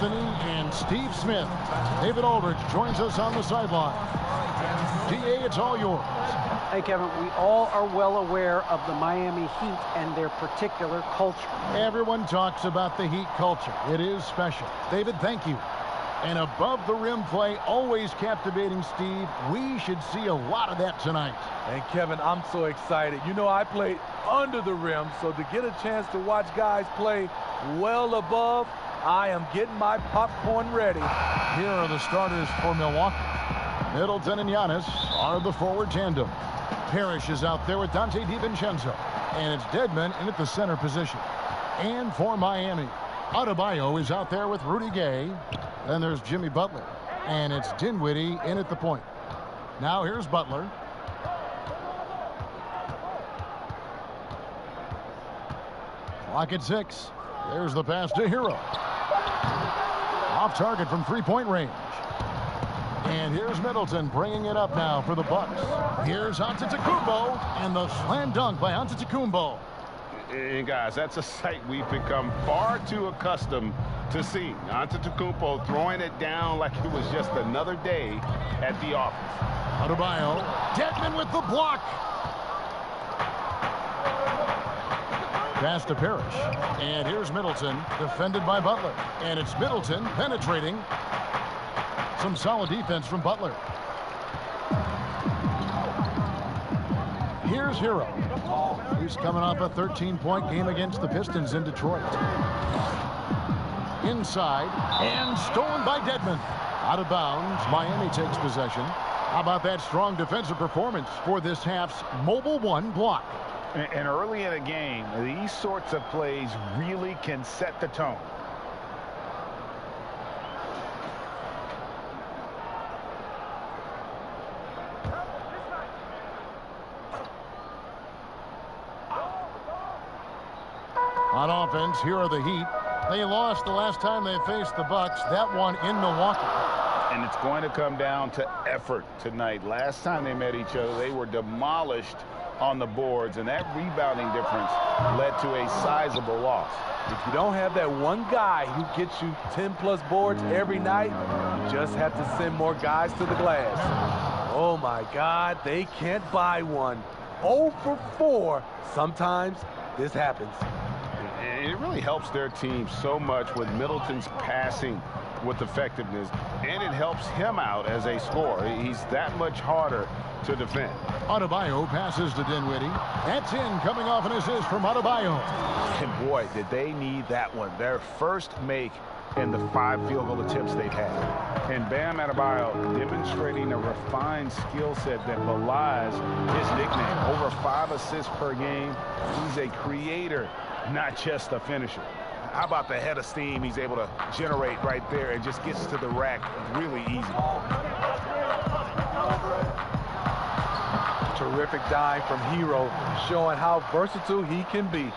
Anthony and Steve Smith. David Aldridge joins us on the sideline. DA, it's all yours. Hey, Kevin, we all are well aware of the Miami Heat and their particular culture. Everyone talks about the Heat culture. It is special. David, thank you. And above-the-rim play, always captivating, Steve. We should see a lot of that tonight. And, Kevin, I'm so excited. You know, I played under the rim, so to get a chance to watch guys play well above, I am getting my popcorn ready. Here are the starters for Milwaukee. Middleton and Giannis are the forward tandem. Parrish is out there with Dante DiVincenzo. And it's Dedmon in at the center position. And for Miami, Adebayo is out there with Rudy Gay. Then there's Jimmy Butler. And it's Dinwiddie in at the point. Now here's Butler. Clock at 6. There's the pass to Hero. Off target from three-point range. And here's Middleton bringing it up now for the Bucks. Here's Antetokounmpo, and the slam dunk by Antetokounmpo. And guys, that's a sight we've become far too accustomed to seeing. Antetokounmpo throwing it down like it was just another day at the office. Adebayo, Dedmon with the block. Pass to Parrish. And here's Middleton, defended by Butler. And it's Middleton penetrating. Some solid defense from Butler. Here's Hero. He's coming off a 13-point game against the Pistons in Detroit. Inside, and stolen by Dedmon. Out of bounds, Miami takes possession. How about that strong defensive performance for this half's mobile one block? And early in a game, these sorts of plays really can set the tone. On offense, here are the Heat. They lost the last time they faced the Bucks, that one in Milwaukee. And it's going to come down to effort tonight. Last time they met each other, they were demolished on the boards, and that rebounding difference led to a sizable loss. If you don't have that one guy who gets you 10-plus boards every night, you just have to send more guys to the glass. Oh, my God, they can't buy one. 0 for 4. Sometimes this happens. And it really helps their team so much with Middleton's passing with effectiveness, and it helps him out as a scorer. He's that much harder to defend. Adebayo passes to Dinwiddie. That's in, coming off an assist from Adebayo. And boy, did they need that one. Their first make in the 5 field goal attempts they've had. And Bam Adebayo demonstrating a refined skill set that belies his nickname. Over 5 assists per game. He's a creator, not just a finisher. How about the head of steam he's able to generate right there and just gets to the rack really easy. Terrific dive from Hero, showing how versatile he can be.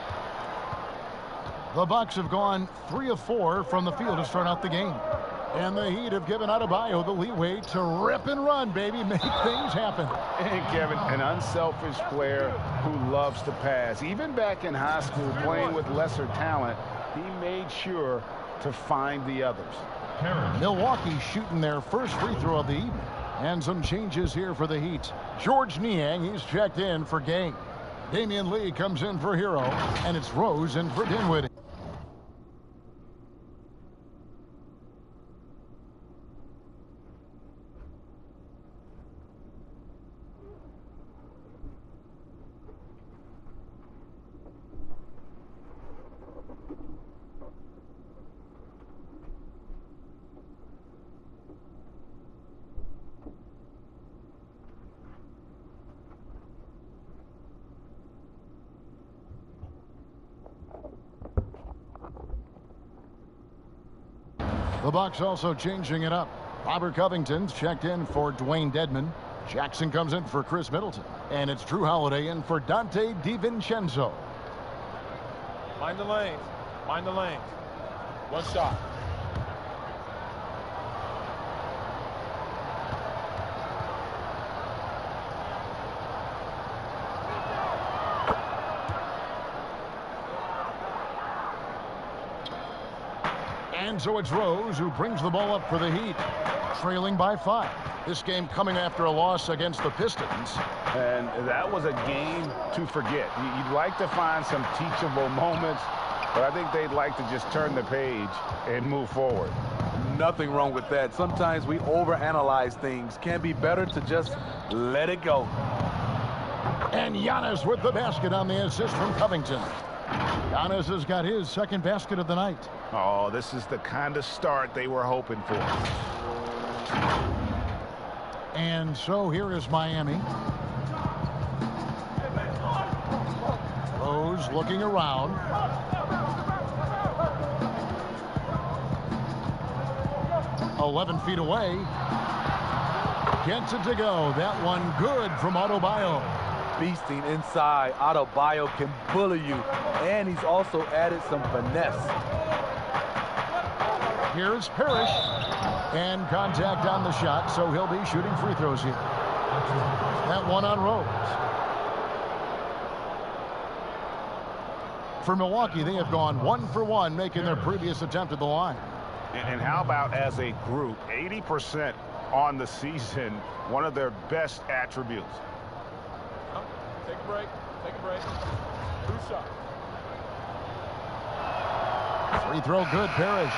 The Bucks have gone 3 of 4 from the field to start out the game. And the Heat have given Adebayo the leeway to rip and run, baby. Make things happen. And Kevin, an unselfish player who loves to pass. Even back in high school, playing with lesser talent, he made sure to find the others. Milwaukee shooting their first free throw of the evening. And some changes here for the Heat. George Niang, he's checked in for Gay. Damian Lee comes in for Hero. And it's Rose in for Dinwiddie. The Bucks also changing it up. Robert Covington's checked in for Dwayne Dedmon. Jackson comes in for Chris Middleton. And it's Drew Holiday in for Dante DiVincenzo. Mind the lanes. Mind the lanes. One shot. And so it's Rose who brings the ball up for the Heat, trailing by 5. This game coming after a loss against the Pistons. And that was a game to forget. You'd like to find some teachable moments, but I think they'd like to just turn the page and move forward. Nothing wrong with that. Sometimes we overanalyze things. Can be better to just let it go. And Giannis with the basket on the assist from Covington. Giannis has got his second basket of the night. Oh, this is the kind of start they were hoping for. And so here is Miami. Rose looking around. "11 feet away. Gets it to go. That one good from Adebayo. Beasting inside. Adebayo can bully you. And he's also added some finesse. Here's Parrish. And contact on the shot, so he'll be shooting free throws here. That one on Rose. For Milwaukee, they have gone 1 for 1, making their previous attempt at the line. And how about as a group, 80% on the season, one of their best attributes. Take a break. Take a break. 2 shots. Free throw good, Parrish.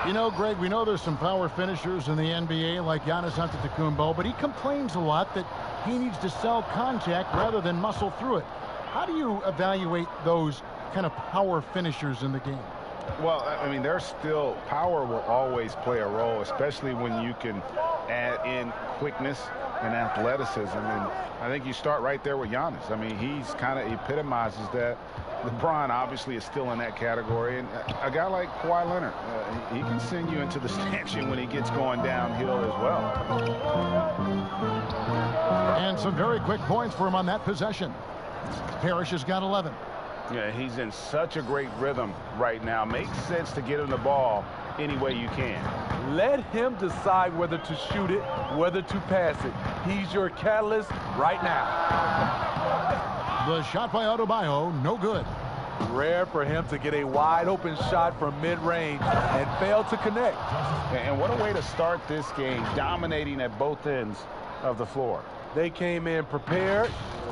You know, Greg, we know there's some power finishers in the NBA like Giannis Antetokounmpo, but he complains a lot that he needs to sell contact rather than muscle through it. How do you evaluate those kind of power finishers in the game? Well, I mean, there's still power will always play a role, especially when you can add in quickness and athleticism. And I think you start right there with Giannis. I mean, he's kind of epitomizes that. LeBron obviously is still in that category. And a guy like Kawhi Leonard, he can send you into the stanchion when he gets going downhill as well. And some very quick points for him on that possession. Parrish has got 11. Yeah, he's in such a great rhythm right now. Makes sense to get him the ball any way you can. Let him decide whether to shoot it, whether to pass it. He's your catalyst right now. The shot by Adebayo, no good. Rare for him to get a wide open shot from mid-range and fail to connect. And what a way to start this game, dominating at both ends of the floor. They came in prepared,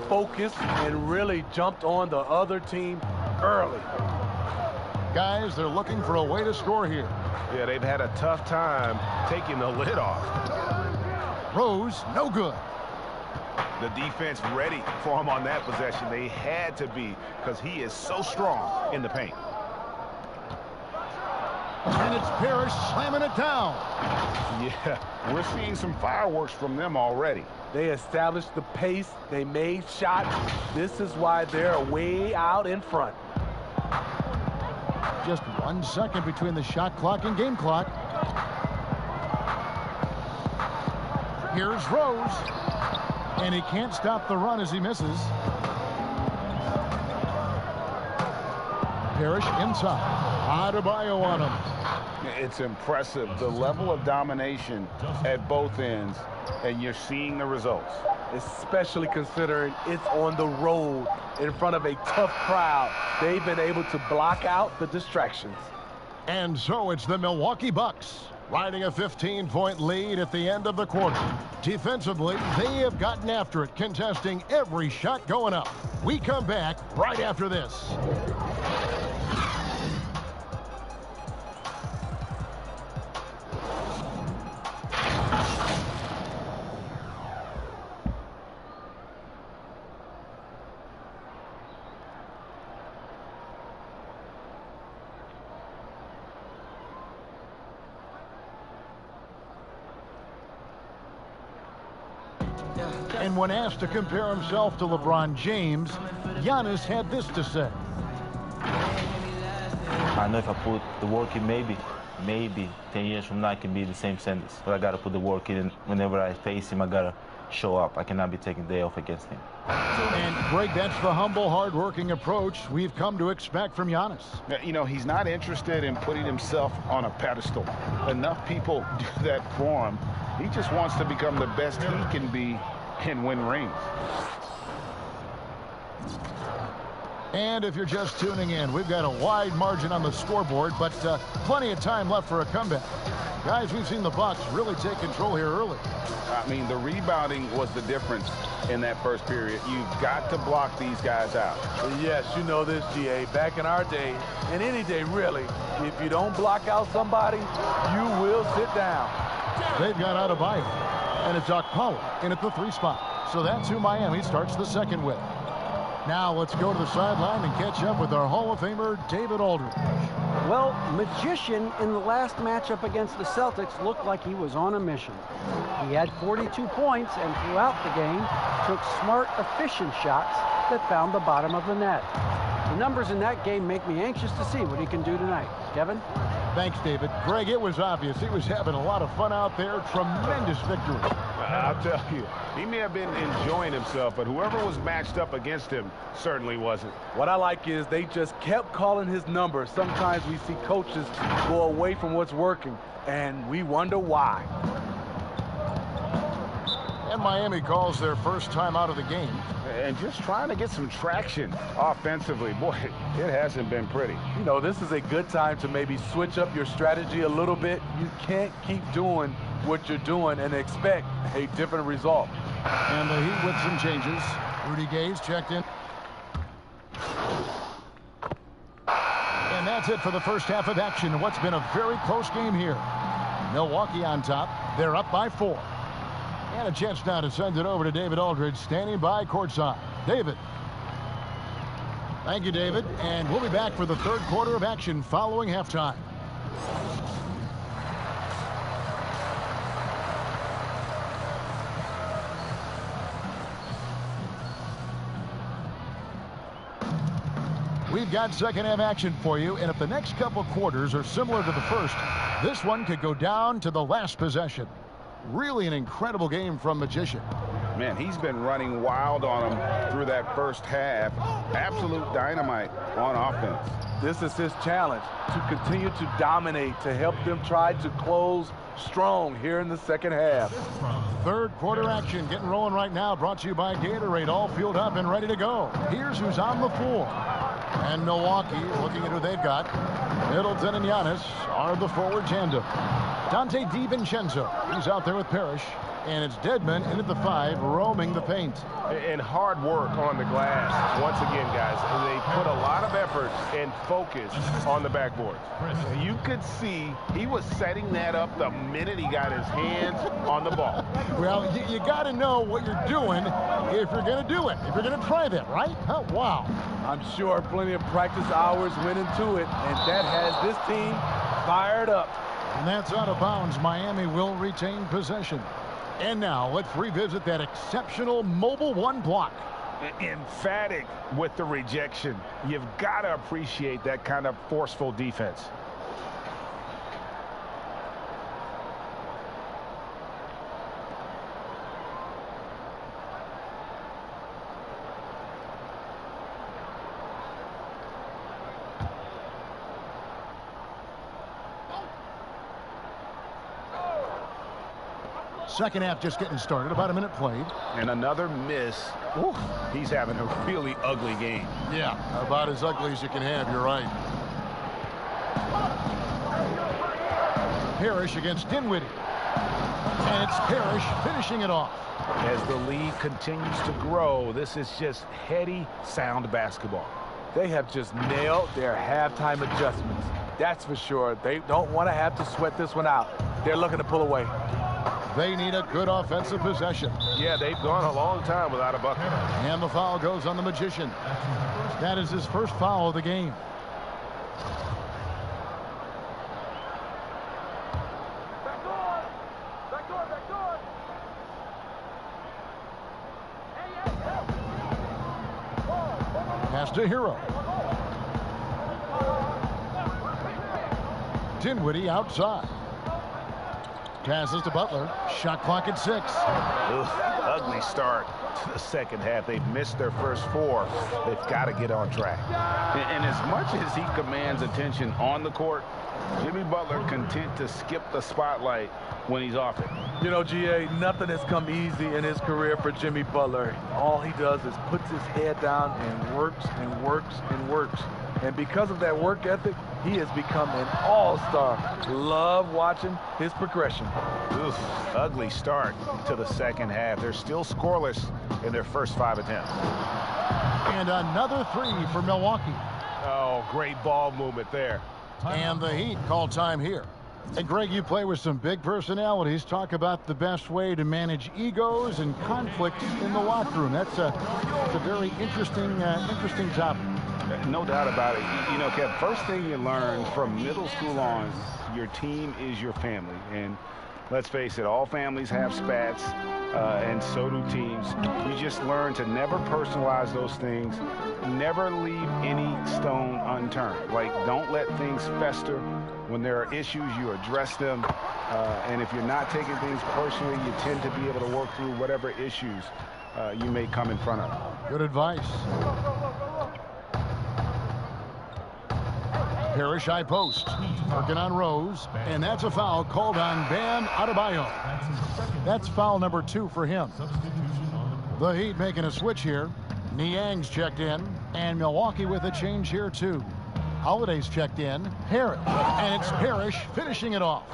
focused, and really jumped on the other team early. Guys, they're looking for a way to score here. Yeah, they've had a tough time taking the lid off. Rose, no good. The defense ready for him on that possession. They had to be, because he is so strong in the paint. And it's Parrish slamming it down. Yeah, we're seeing some fireworks from them already. They established the pace. They made shots. This is why they're way out in front. Just 1 second between the shot clock and game clock. Here's Rose. And he can't stop the run as he misses. Parrish inside. Adebayo on him. It's impressive, the level of domination at both ends, and you're seeing the results. Especially considering it's on the road in front of a tough crowd. They've been able to block out the distractions. And so it's the Milwaukee Bucks riding a 15-point lead at the end of the quarter. Defensively, they have gotten after it, contesting every shot going up. We come back right after this. And when asked to compare himself to LeBron James, Giannis had this to say. I know if I put the work in, maybe 10 years from now I can be the same sentence. But I got to put the work in, and whenever I face him, I got to show up. I cannot be taking day off against him. And, Greg, that's the humble, hard-working approach we've come to expect from Giannis. You know, he's not interested in putting himself on a pedestal. Enough people do that for him. He just wants to become the best he can be and win rings. And if you're just tuning in, we've got a wide margin on the scoreboard, but plenty of time left for a comeback. Guys, we've seen the Bucks really take control here early. I mean, the rebounding was the difference in that first period. You've got to block these guys out. Yes, you know this, GA. Back in our day, and any day really, if you don't block out somebody, you will sit down. They've got Adebayo, and it's Okpala in at the 3 spot. So that's who Miami starts the second with. Now let's go to the sideline and catch up with our Hall of Famer, David Aldridge. Well, Magician in the last matchup against the Celtics looked like he was on a mission. He had 42 points and throughout the game took smart, efficient shots that found the bottom of the net. The numbers in that game make me anxious to see what he can do tonight. Kevin? Thanks, David. Greg, it was obvious he was having a lot of fun out there. Tremendous victory. I'll tell you, he may have been enjoying himself, but whoever was matched up against him certainly wasn't. What I like is they just kept calling his number. Sometimes we see coaches go away from what's working, and we wonder why. And Miami calls their first time out of the game. And just trying to get some traction offensively. Boy, it hasn't been pretty. You know, this is a good time to maybe switch up your strategy a little bit. You can't keep doing what you're doing and expect a different result. And the Heat with some changes. Rudy Gay's checked in. And that's it for the first half of action in what's been a very close game here. Milwaukee on top. They're up by 4. And a chance now to send it over to David Aldridge, standing by courtside. David. Thank you, David. And we'll be back for the third quarter of action following halftime. We've got second half action for you, and if the next couple quarters are similar to the first, this one could go down to the last possession. Really an incredible game from Magician. Man, he's been running wild on him through that first half. Absolute dynamite on offense. This is his challenge, to continue to dominate, to help them try to close strong here in the second half. Third quarter action getting rolling right now, brought to you by Gatorade, all fueled up and ready to go. Here's who's on the floor. And Milwaukee, looking at who they've got, Middleton and Giannis are the forward tandem. Dante DiVincenzo, he's out there with Parrish. And it's Deadman in at the 5, roaming the paint. And hard work on the glass. Once again, guys, they put a lot of effort and focus on the backboard. You could see he was setting that up the minute he got his hands on the ball. Well, you got to know what you're doing if you're going to do it, if you're going to try that, right? Oh, wow. I'm sure plenty of practice hours went into it, and that has this team fired up. And that's out of bounds. Miami will retain possession. And now let's revisit that exceptional mobile 1 block. Emphatic with the rejection. You've got to appreciate that kind of forceful defense. Second half just getting started, about a minute played. And another miss. Ooh, he's having a really ugly game. Yeah, about as ugly as you can have, you're right. Parrish against Dinwiddie. And it's Parrish finishing it off. As the lead continues to grow, this is just heady, sound basketball. They have just nailed their halftime adjustments. That's for sure. They don't want to have to sweat this one out. They're looking to pull away. They need a good offensive possession. Yeah, they've gone a long time without a bucket. And the foul goes on the Magician. That is his first foul of the game. Pass to Hero. Dinwiddie outside. Passes to Butler. Shot clock at 6. ugly start to the second half. They've missed their first 4. They've got to get on track. And as much as he commands attention on the court, Jimmy Butler content to skip the spotlight when he's off it. You know, GA, nothing has come easy in his career for Jimmy Butler. All he does is puts his head down and works and works and works. And because of that work ethic, he has become an all-star. Love watching his progression. Oof, ugly start to the second half. They're still scoreless in their first 5 attempts. And another 3 for Milwaukee. Oh, great ball movement there. And the Heat call time here. And Greg, you play with some big personalities. Talk about the best way to manage egos and conflicts in the locker room. That's a very interesting topic. No doubt about it. You know, Kev, first thing you learn from middle school on, your team is your family. And let's face it, all families have spats, and so do teams. You just learn to never personalize those things. Never leave any stone unturned. Like, don't let things fester. When there are issues, you address them. And if you're not taking things personally, you tend to be able to work through whatever issues you may come in front of. Good advice. Parrish high post. Working on Rose. And that's a foul called on Bam Adebayo. That's foul number 2 for him. The Heat making a switch here. Niang's checked in. And Milwaukee with a change here too. Holiday's checked in. Parrish. And it's Parrish finishing it off.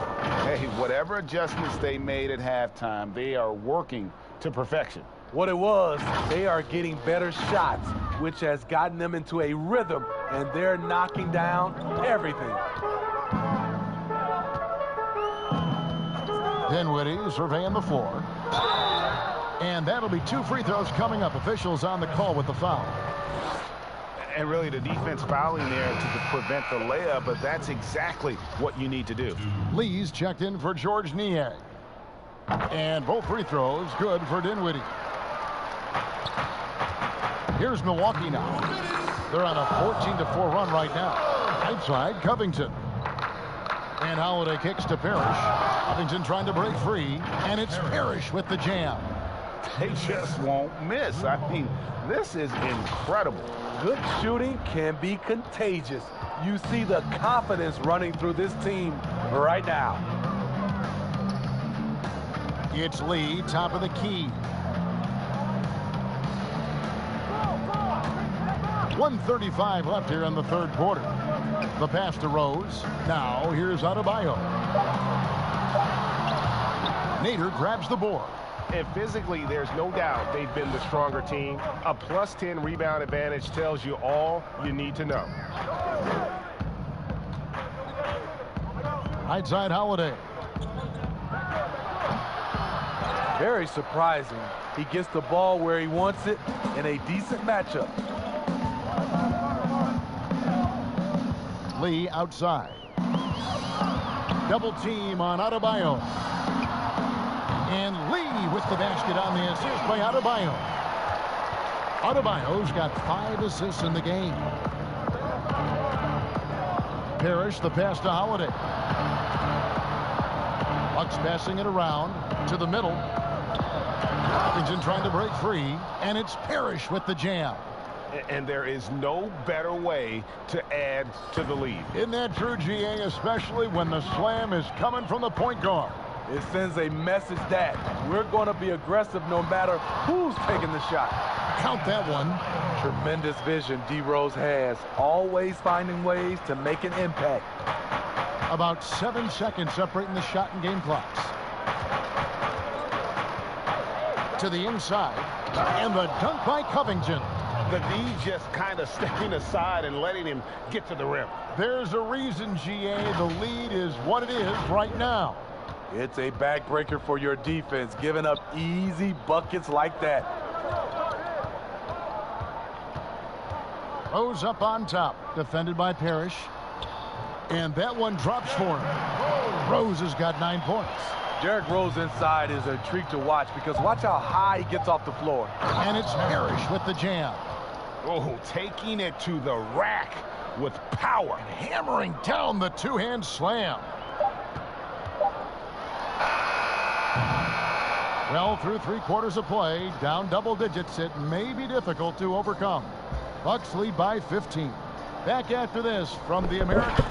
Hey, whatever adjustments they made at halftime, they are working to perfection. What it was, they are getting better shots, which has gotten them into a rhythm, and they're knocking down everything. Dinwiddie surveying the floor. And that'll be 2 free throws coming up. Officials on the call with the foul. And really the defense fouling there to prevent the layup, but that's exactly what you need to do. Lee's checked in for George Niang. And both free throws good for Dinwiddie. Here's Milwaukee now. They're on a 14-4 run right now. Outside, Covington. And Holiday kicks to Parrish. Covington trying to break free. And it's Parrish with the jam. They just won't miss. I mean, this is incredible. Good shooting can be contagious. You see the confidence running through this team right now. It's Lee, top of the key. 1:35 left here in the third quarter. The pass to Rose. Now here's Adebayo. Nader grabs the board. And physically, there's no doubt they've been the stronger team. A +10 rebound advantage tells you all you need to know. Right side, Holiday. Very surprising. He gets the ball where he wants it in a decent matchup. Lee outside. Double team on Adebayo. And Lee with the basket on the assist by Adebayo. Adebayo's got 5 assists in the game. Parrish, the pass to Holiday. Bucks passing it around to the middle. Covington trying to break free, and it's Parrish with the jam. And there is no better way to add to the lead. Isn't that true, GA, especially when the slam is coming from the point guard? It sends a message that we're going to be aggressive no matter who's taking the shot. Count that one. Tremendous vision D. Rose has, always finding ways to make an impact. About 7 seconds separating the shot and game clocks. To the inside, and the dunk by Covington. The D just kind of stepping aside and letting him get to the rim. There's a reason, GA, the lead is what it is right now. It's a backbreaker for your defense, giving up easy buckets like that. Rose up on top, defended by Parrish. And that one drops for him. Rose has got 9 points. Derrick Rose inside is a treat to watch because watch how high he gets off the floor. And it's Parrish with the jam. Oh, taking it to the rack with power. Hammering down the two-hand slam. Well, through 3/4 of play, down double digits, it may be difficult to overcome. Bucks lead by 15. Back after this from the American